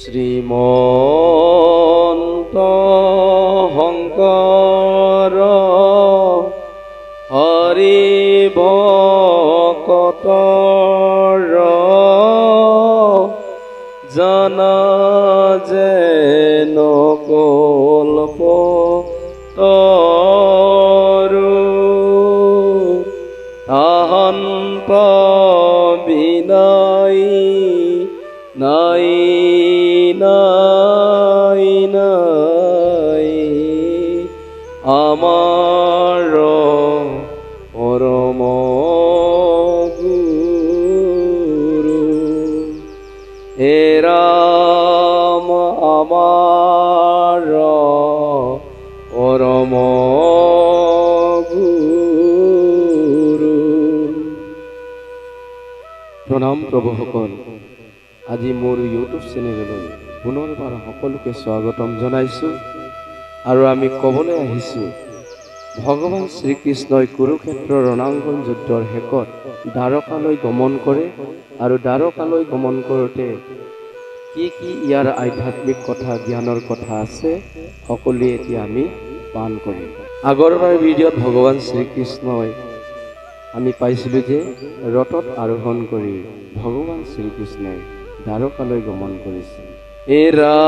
শ্ৰীমন্ত শংকৰ হৰি ভকতৰ জন যেন কল্প তৰু তাহান্ত বিনয় নাই নাই নাই আমাৰ পৰম গুৰু হে ৰাম আমাৰ পৰম গুৰু। প্ৰণাম প্ৰভুসকল, আজি মোৰ ইউটিউব চেনেললৈ পুনৰবাৰ সকলোকে স্বাগতম জনাইছোঁ আৰু আমি ক'বলৈ আহিছোঁ ভগৱান শ্ৰীকৃষ্ণই কুৰুক্ষেত্ৰৰ ৰণাংগন যুদ্ধৰ শেষত দ্বাৰকালৈ গমন কৰে আৰু দ্বাৰকালৈ গমন কৰোঁতে কি কি ইয়াৰ আধ্যাত্মিক কথা জ্ঞানৰ কথা আছে সকলোৱে এতিয়া আমি পান কৰিম। আগৰবাৰ ভিডিঅ'ত ভগৱান শ্ৰীকৃষ্ণই আমি পাইছিলোঁ যে ৰথত আৰোহণ কৰি ভগৱান শ্ৰীকৃষ্ণই দ্বাৰকালৈ গমন কৰিছে। হে ৰাম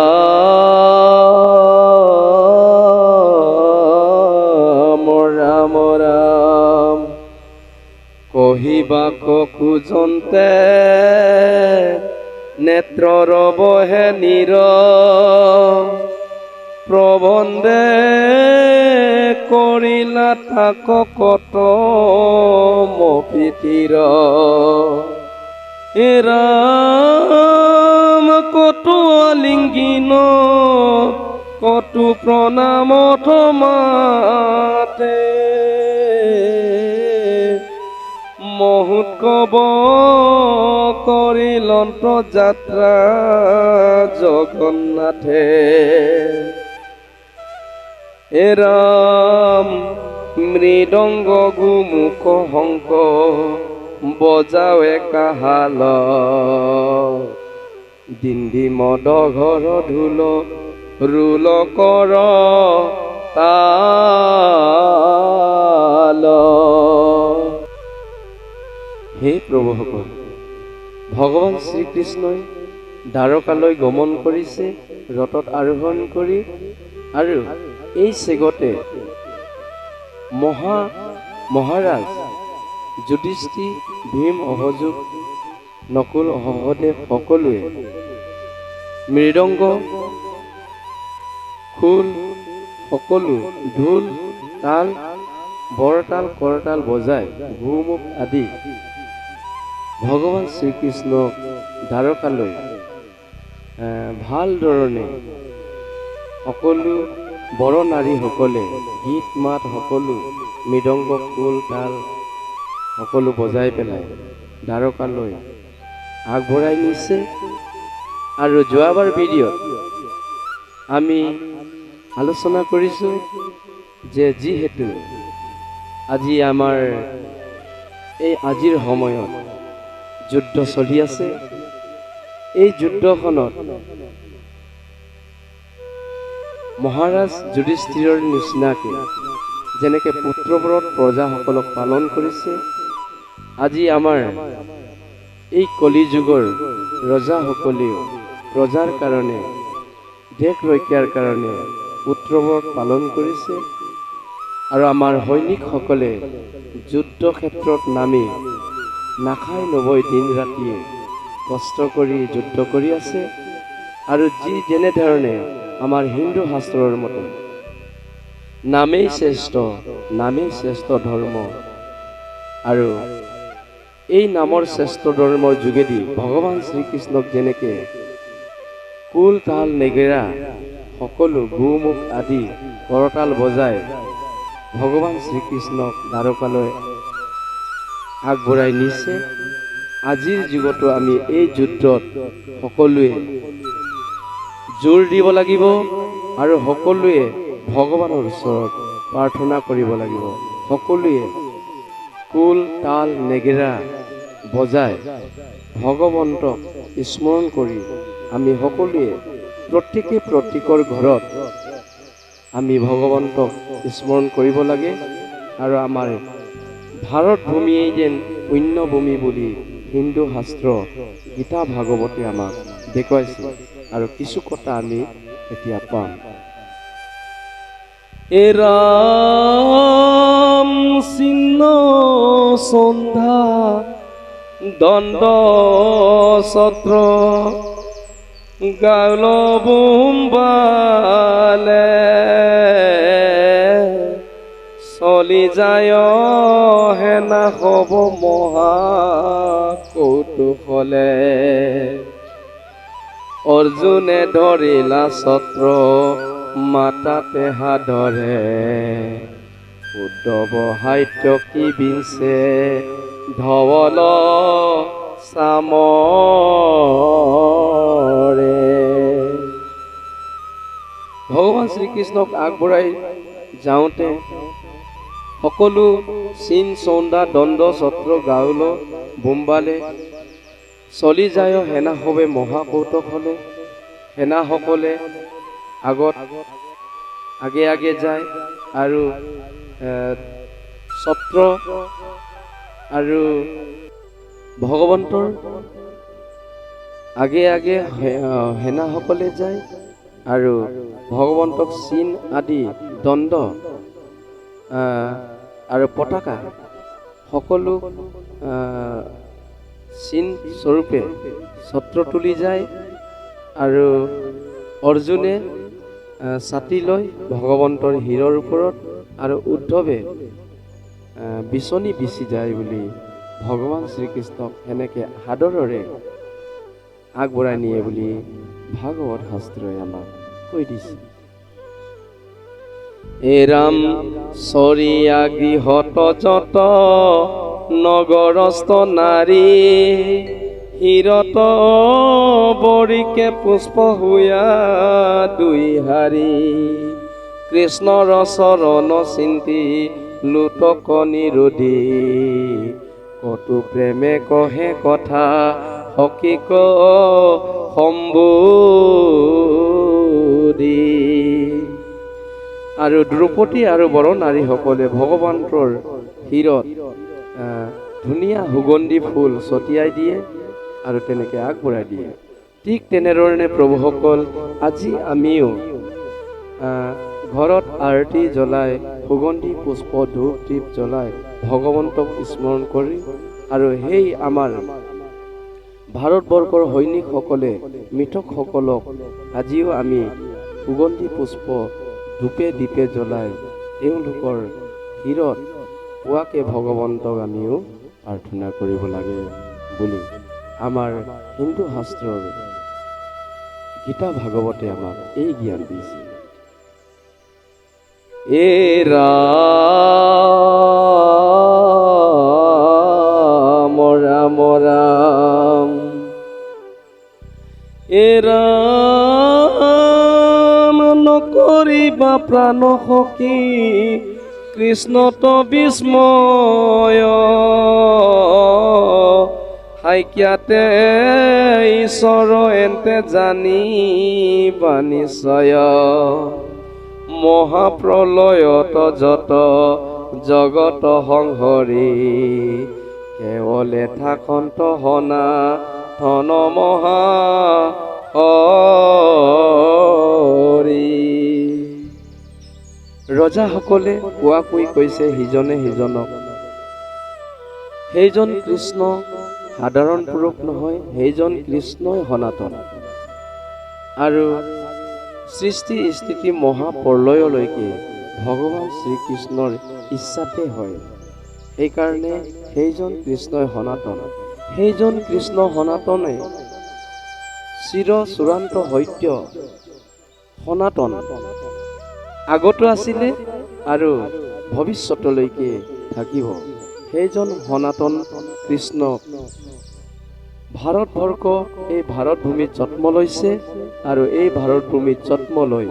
ৰাম ৰাম কহিবা খোজন্তে নেত্ৰৰ বহে নীৰ প্ৰবন্ধে কৰিলা থাক কত মপিতিৰ। হে ৰাম কতো আলিংগিন কতো প্ৰণামত মাতে মহোৎসৱ কৰিলন্ত যাত্ৰা জগন্নাথে। হে ৰাম মৃদংগ গোমুখ শংখ বজাৱে কাহাল দিন্দি মদ ঘৰ ঢোল ৰোল কৰ তাল। হে প্ৰভুসকল, ভগৱান শ্ৰীকৃষ্ণই দ্বাৰকালৈ গমন কৰিছে ৰথত আৰোহণ কৰি, আৰু এই চেগতে মহাৰাজ যুধিষ্ঠিৰ, ভীম, অহযোগ, নকুল, সহদেৱ সকলোৱে মৃদংগ, খোল, সকলো ঢোল, তাল, বৰতাল, কৰতাল বজাই গোমুখ আদি ভগৱান শ্ৰীকৃষ্ণক দ্বাৰকালৈ ভাল ধৰণে সকলো বৰ নাৰীসকলে গীত মাত সকলো মৃদংগ, খোল, তাল সকলো বজাই পেলাই দ্বাৰকালৈ আগবঢ়াই নিছে। আৰু যোৱাবাৰ ভিডিঅ'ত আমি আলোচনা কৰিছোঁ যে যিহেতু আজি আমাৰ এই আজিৰ সময়ত যুদ্ধ চলি আছে, এই যুদ্ধখনত মহাৰাজ যুধিষ্ঠিৰৰ নিচিনাকৈ যেনেকৈ পুত্ৰব্ৰত প্ৰজাসকলক পালন কৰিছে, আজি আমাৰ এই কলিযুগৰ ৰজাসকলেও প্ৰজাৰ কাৰণে, দেশ ৰক্ষাৰ কাৰণে পুত্ৰব্ৰত পালন কৰিছে। আৰু আমাৰ সৈনিকসকলে যুদ্ধ ক্ষেত্ৰত নামি নাখাই নবৈ দিন ৰাতিয়ে কষ্ট কৰি যুদ্ধ কৰি আছে। আৰু যি যেনেধৰণে আমাৰ হিন্দু শাস্ত্ৰৰ মতে নামেই শ্ৰেষ্ঠ ধৰ্ম, আৰু এই নামৰ শ্ৰেষ্ঠ ধৰ্মৰ যোগেদি ভগৱান শ্ৰীকৃষ্ণক যেনেকৈ খোল, তাল, নেগেৰা সকলো গোমুখ আদি কৰতাল বজাই ভগৱান শ্ৰীকৃষ্ণক দ্বাৰকালৈ আগবঢ়াই নিছে, আজিৰ যুগতো আমি এই যুদ্ধত সকলোৱে জোৰ দিব লাগিব আৰু সকলোৱে ভগৱানৰ ওচৰত প্ৰাৰ্থনা কৰিব লাগিব। সকলোৱে খোল, তাল, নেগেৰা বজাই ভগৱন্তক স্মৰণ কৰি আমি সকলোৱে প্ৰত্যেকে প্ৰত্যেকৰ ঘৰত আমি ভগৱন্তক স্মৰণ কৰিব লাগে আৰু আমাৰ ভাৰত ভূমিয়েই যেন পুণ্য ভূমি বুলি হিন্দু শাস্ত্ৰ গীতা ভাগৱতে আমাক দেখুৱাইছে আৰু কিছু কথা আমি এতিয়া পাম। এ ৰাম চিহ্ন সন্ধ্যা দণ্ড ছত্ৰ গাল বোম্বালে চলি যায় হেনা হব মহা কৌতুহলে অৰ্জুনে ধৰিলা ছত্ৰ মাতাতে হাদৰে উদ্ধৱ সাহিত্য কি বিনছে ধৱল চামৰে। ভগৱান শ্ৰীকৃষ্ণক আগবঢ়াই যাওঁতে সকলো চিন চন্দা দণ্ড ছত্ৰ গাউল বোম্বালে চলি যায় সেনা হবে মহাকৌতুকলে। সেনাসকলে আগত আগে আগে যায় আৰু ছত্ৰ আৰু ভগৱন্তৰ আগে আগে সেনাসকলে যায় আৰু ভগৱন্তক চিন আদি দণ্ড আৰু পতাকা সকলো চিন স্বৰূপে ছত্ৰ তুলি যায় আৰু অৰ্জুনে ছাতি লৈ ভগৱন্তৰ শিৰৰ ওপৰত আৰু উদ্ধৱে বিচনী বিচি যায় বুলি ভগৱান শ্ৰীকৃষ্ণক এনেকে সাদৰেৰে আগবঢ়াই নিয়ে বুলি ভাগৱত শাস্ত্ৰই আমাক কৈ দিছে। এ ৰাম চৰিয়া গৃহত যত নগৰস্থ নাৰী শিৰত বৰিকে পুষ্প হুয়া দুই হাৰি কৃষ্ণৰ চৰণ চিন্তি লুটক নিৰোধী কটু প্ৰেমে কহে কথা হকিক সম্বোধি। আৰু দ্ৰৌপদী আৰু বৰ নাৰীসকলে ভগৱন্তৰ শিৰত ধুনীয়া সুগন্ধি ফুল ছটিয়াই দিয়ে আৰু তেনেকৈ আগবঢ়াই দিয়ে। ঠিক তেনেধৰণে প্ৰভুসকল আজি আমিও ঘৰত আৰতি জ্বলাই সুগন্ধি পুষ্প ধূপ দীপ জ্বলাই ভগৱন্তক স্মৰণ কৰি আৰু সেই আমাৰ ভাৰতবৰ্ষৰ সৈনিকসকলে মৃতকসকলক আজিও আমি সুগন্ধি পুষ্প ধূপে দীপে জ্বলাই তেওঁলোকৰ শিৰত পোৱাকে ভগৱন্তক আমিও প্ৰাৰ্থনা কৰিব লাগে বুলি আমাৰ হিন্দু শাস্ত্ৰৰ গীতা ভাগৱতে আমাক এই জ্ঞান দিছে। এ ৰাম ৰাম ৰাম এ ৰাম নকৰিবা প্ৰাণ সখী কৃষ্ণত বিস্ময় হাইকিয়াতে ঈশ্বৰ এন্তে জানিবা নিশ্চয় মহাপ্ৰলয়ত যত জগত সংহৰি কেৱলে থাকন্ত হনা ধন মহা হৰি। ৰজাসকলে কোৱাকৈ কৈছে সিজনে সিজনক সেইজন কৃষ্ণ সাধাৰণ পুৰুষ নহয়, সেইজন কৃষ্ণই সনাতন আৰু সৃষ্টি স্থিতি মহাপ্ৰলয়লৈকে ভগৱান শ্ৰীকৃষ্ণৰ ইচ্ছাতে হয়। সেইকাৰণে সেইজন কৃষ্ণই সনাতন, সেইজন কৃষ্ণ সনাতনে চিৰ চূড়ান্ত সত্য সনাতন আগতো আছিলে আৰু ভৱিষ্যতলৈকে থাকিব। সেইজন সনাতন কৃষ্ণ ভাৰতবৰ্ষ এই ভাৰত ভূমিত জন্ম লৈছে আৰু এই ভাৰত ভূমিত জন্ম লৈ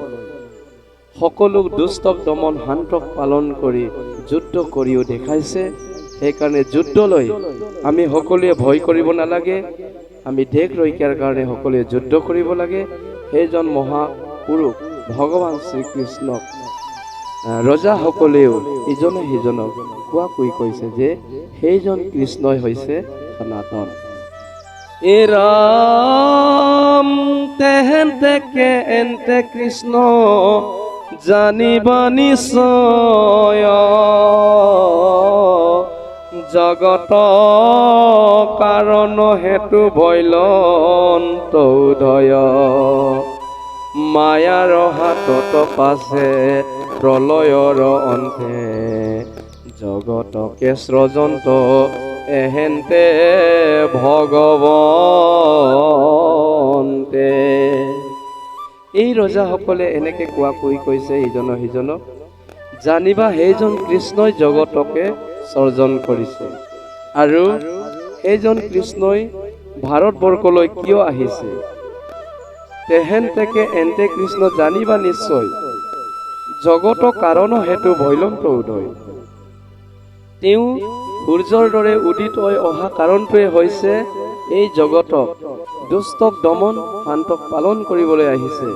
সকলো দুষ্টক দমন শান্তক পালন কৰি যুদ্ধ কৰিও দেখাইছে। সেইকাৰণে যুদ্ধলৈ আমি সকলোৱে ভয় কৰিব নালাগে। আমি দেশ ৰক্ষাৰ কাৰণে সকলোৱে যুদ্ধ কৰিব লাগে। সেইজন মহাপুৰুষ ভগৱান শ্ৰীকৃষ্ণক ৰজাসকলেও ইজনে সিজনক কোৱাকৈ কৈছে যে সেইজন কৃষ্ণই হৈছে সনাতন। এ ৰাম তেহেঁতেকে এন্তে কৃষ্ণ জানিবা নিশ্চয়, জগত কাৰণ হেতু বৈলন্ত উদয়, মায়াৰ হাতত পাছে প্ৰলয়ৰ অন্তে, জগতকে সৃজন্ত এহেন্তে ভগৱন্তে। এই ৰজাসকলে এনেকে কোৱাকৈ কৈছে ইজনে সিজনক, জানিবা সেইজন কৃষ্ণই জগতকে সৰ্জন কৰিছে, আৰু সেইজন কৃষ্ণই ভাৰতবৰ্ষলৈ কিয় আহিছে, তেহেঁতেকে এন্তে কৃষ্ণ জানিবা নিশ্চয়, জগত কাৰণ হেতু বৈলন্ত উদয়। তেওঁ সূৰ্যৰ দৰে উদিত হৈ অহা কাৰণটোৱে হৈছে এই জগতক দুষ্টক দমন শান্তক পালন কৰিবলৈ আহিছে।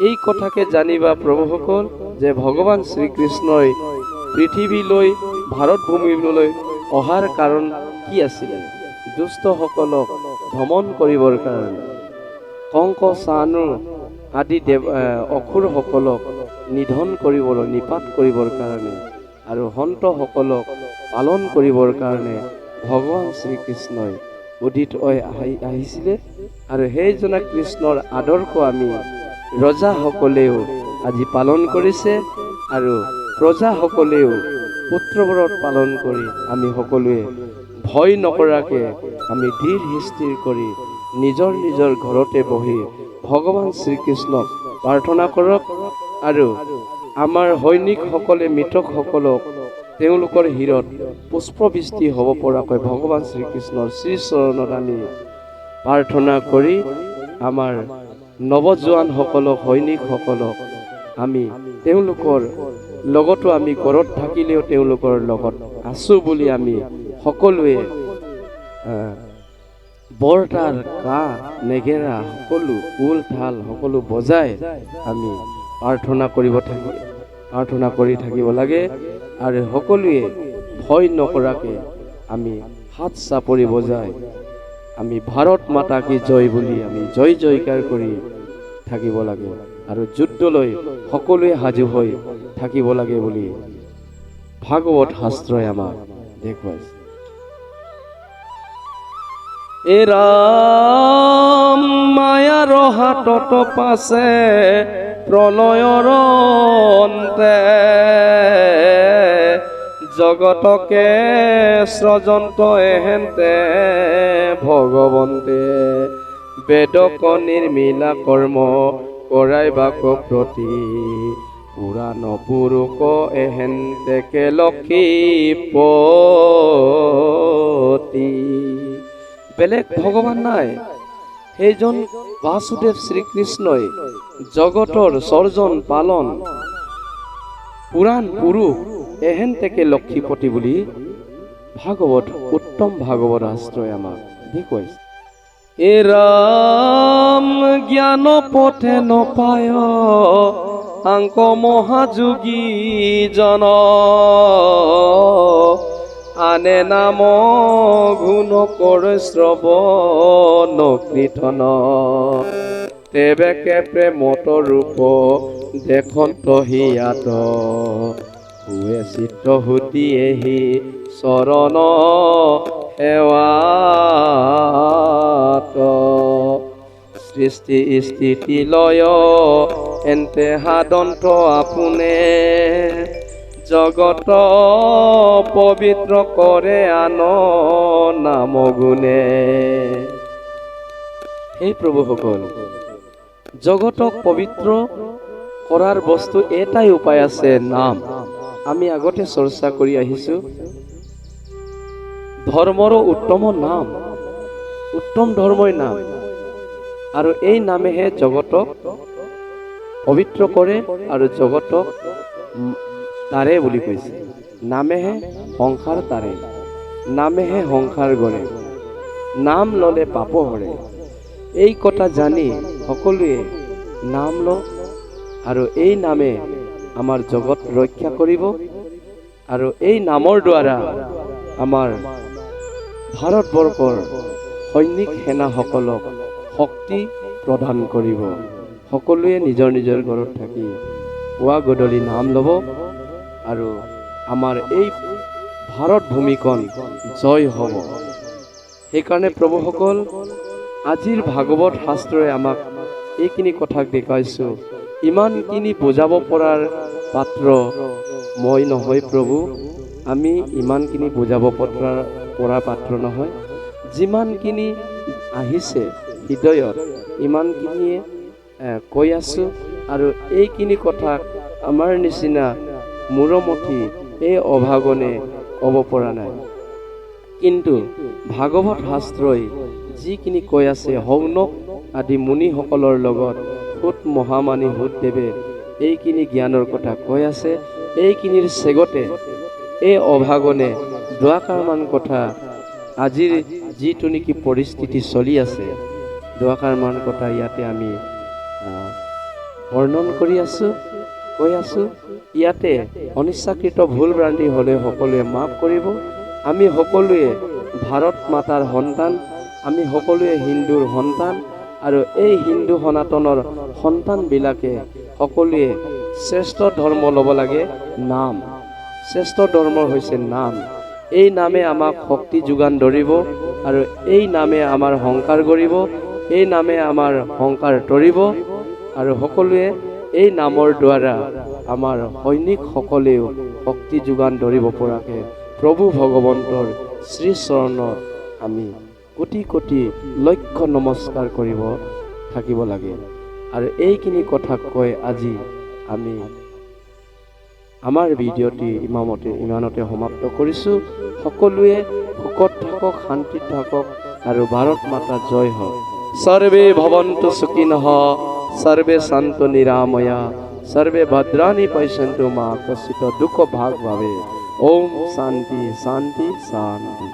এই কথাকে জানিবা প্ৰভুসকল, যে ভগৱান শ্ৰীকৃষ্ণই পৃথিৱীলৈ ভাৰতভূমিলৈ অহাৰ কাৰণ কি আছিলে? দুষ্টসকলক দমন কৰিবৰ কাৰণে, কংক চানু আদি অসুৰসকলক নিধন কৰিবলৈ, নিপাত কৰিবৰ কাৰণে, আৰু সন্তসকলক পালন কৰিবৰ কাৰণে ভগৱান শ্ৰীকৃষ্ণই উদিত হৈ আহিছিলে। আৰু সেইজনা কৃষ্ণৰ আদৰ্শ আমি ৰজাসকলেও আজি পালন কৰিছে, আৰু প্ৰজাসকলেও পুত্ৰব্ৰত পালন কৰি আমি সকলোৱে ভয় নকৰাকে আমি ধীৰ স্থিৰ কৰি নিজৰ নিজৰ ঘৰতে বহি ভগৱান শ্ৰীকৃষ্ণক প্ৰাৰ্থনা কৰক। আৰু আমাৰ সৈনিকসকলে মৃতকসকলক তেওঁলোকৰ শিৰত পুষ্পবৃষ্টি হ'ব পৰাকৈ ভগৱান শ্ৰীকৃষ্ণৰ শ্ৰীচৰণত আমি প্ৰাৰ্থনা কৰি আমাৰ নৱজোৱানসকলক, সৈনিকসকলক আমি তেওঁলোকৰ লগতো আমি ঘৰত থাকিলেও তেওঁলোকৰ লগত আছো বুলি আমি সকলোৱে বৰতাল কাঁহ নেগেৰা সকলো উল ঢাল সকলো বজাই আমি প্ৰাৰ্থনা কৰি থাকিব লাগে। আৰু সকলোৱে ভয় নকৰাকে আমি হাত চাপৰি বজাই আমি ভাৰত মাতা কি জয় বুলি আমি জয় জয়কাৰ কৰি থাকিব লাগে, আৰু যুদ্ধলৈ সকলোৱে সাজু হৈ থাকিব লাগে বুলি ভাগৱত শাস্ত্ৰই আমাক দেখুৱাইছে। এ ৰাম মায়াৰ হাতত পাছে প্ৰলয়ৰ অন্তে, জগতকে সৃজন্ত এহেন্তে ভগৱন্তে, বেদক নিৰ্মিলা কৰ্ম কৰাইবাক প্ৰতি, পুৰাণ পুৰুষ এহেন্তেকে লক্ষীপতি। বেলেগ ভগৱান নাই, সেইজন বাসুদেৱ শ্ৰীকৃষ্ণই জগতৰ সৰ্জন পালন পুৰাণ পুৰুষ এহেন্তেকে লক্ষীপতি বুলি ভাগৱত উত্তম ভাগৱত শাস্ত্ৰই আমাক দেখুৱাইছে। এ ৰাম জ্ঞান পথে নপায় আংক মহাযোগী জন, আনে নাম গুণ কৰে শ্ৰৱণ কীৰ্তন, তেবেকে প্ৰেমত ৰূপ দেখন্ত হিয়াত, হুৱে চিত্ত হুতিয়েহি চৰণ সেৱাত, সৃষ্টি স্থিতি লয় এন্তে সাদন্ত আপোনে, জগত পবিত্ৰ কৰে আন নাম গুণে। সেই প্ৰভুসকল, জগতক পবিত্ৰ কৰাৰ বস্তু এটাই উপায় আছে, নাম। আমি আগতে চৰ্চা কৰি আহিছো, ধৰ্মৰ উত্তম নাম, উত্তম ধৰ্মই নাম, আৰু এই নামেহে জগতক পবিত্ৰ কৰে আৰু জগতক তাৰে বুলি কৈছে। নামেহে সংসাৰ তাৰে, নামেহে সংসাৰ গঢ়ে। নাম ললে পাপ হৰে। এই কথা জানি সকলোৱে নাম লওক আৰু এই নামে আমাৰ জগত ৰক্ষা কৰিব আৰু এই নামৰ দ্বাৰা আমাৰ ভাৰতবৰ্ষৰ সৈনিক সেনাসকলক শক্তি প্ৰদান কৰিব। সকলোৱে নিজৰ নিজৰ ঘৰত থাকি পুৱা গধূলি নাম ল'ব আৰু আমাৰ এই ভাৰত ভূমিখন জয় হ'ব। সেইকাৰণে প্ৰভুসকল, আজিৰ ভাগৱত শাস্ত্ৰই আমাক এইখিনি কথাক দেখাইছোঁ। ইমানখিনি বুজাব পৰাৰ পাত্ৰ মই নহয় প্ৰভু, আমি ইমানখিনি বুজাব পৰা পাত্ৰ নহয়। যিমানখিনি আহিছে হৃদয়ত ইমানখিনিয়ে কৈ আছোঁ আৰু এইখিনি কথাক আমাৰ নিচিনা মূৰমুঠি এই অভাগনে ক'ব পৰা নাই। কিন্তু ভাগৱত শাস্ত্ৰই যিখিনি কৈ আছে, শৌনক আদি মুনিসকলৰ লগত সুত মহামানী সুতদেৱে এইখিনি জ্ঞানৰ কথা কৈ আছে। এইখিনিৰ চেগতে এই অভাগনে দুআষাৰমান কথা, আজিৰ যিটো নেকি পৰিস্থিতি চলি আছে, দুআষাৰমান কথা ইয়াতে আমি বৰ্ণন কৰি আছোঁ, কৈ আছোঁ। ইয়াতে অনিচ্ছাকৃত ভুল ভ্ৰান্তি হ'লে সকলোৱে মাফ কৰিব। আমি সকলোৱে ভাৰত মাতাৰ সন্তান, আমি সকলোৱে হিন্দুৰ সন্তান আৰু এই হিন্দু সনাতনৰ সন্তানবিলাকে সকলোৱে শ্ৰেষ্ঠ ধৰ্ম ল'ব লাগে, নাম। শ্ৰেষ্ঠ ধৰ্ম হৈছে নাম। এই নামে আমাক শক্তি যোগান ধৰিব আৰু এই নামে আমাৰ সংসাৰ কৰিব, এই নামে আমাৰ সংসাৰ তৰিব আৰু সকলোৱে এই নামৰ দ্বাৰা আমাৰ সৈনিকসকলেও শক্তি যোগান ধৰিব পৰাকৈ প্ৰভু ভগৱন্তৰ শ্ৰীচৰণত আমি কোটি কোটি লক্ষ নমস্কাৰ কৰিব থাকিব লাগে। আৰু এইখিনি কথা কৈ আজি আমি আমাৰ ভিডিঅ'টি ইমানতে সমাপ্ত কৰিছোঁ। সকলোৱে সুখত থাকক, শান্তিত থাকক আৰু ভাৰত মাতা জয় হওক। সৰ্বে ভৱন্তু সুখিনঃ, সৰ্বে সন্তু নিৰাময়া, সর্বে ভদ্রাণি পশ্যন্তু মা কশ্চিৎ দুঃখ ভাগ ভাবে। ওম শান্তি শান্তি শান্তি।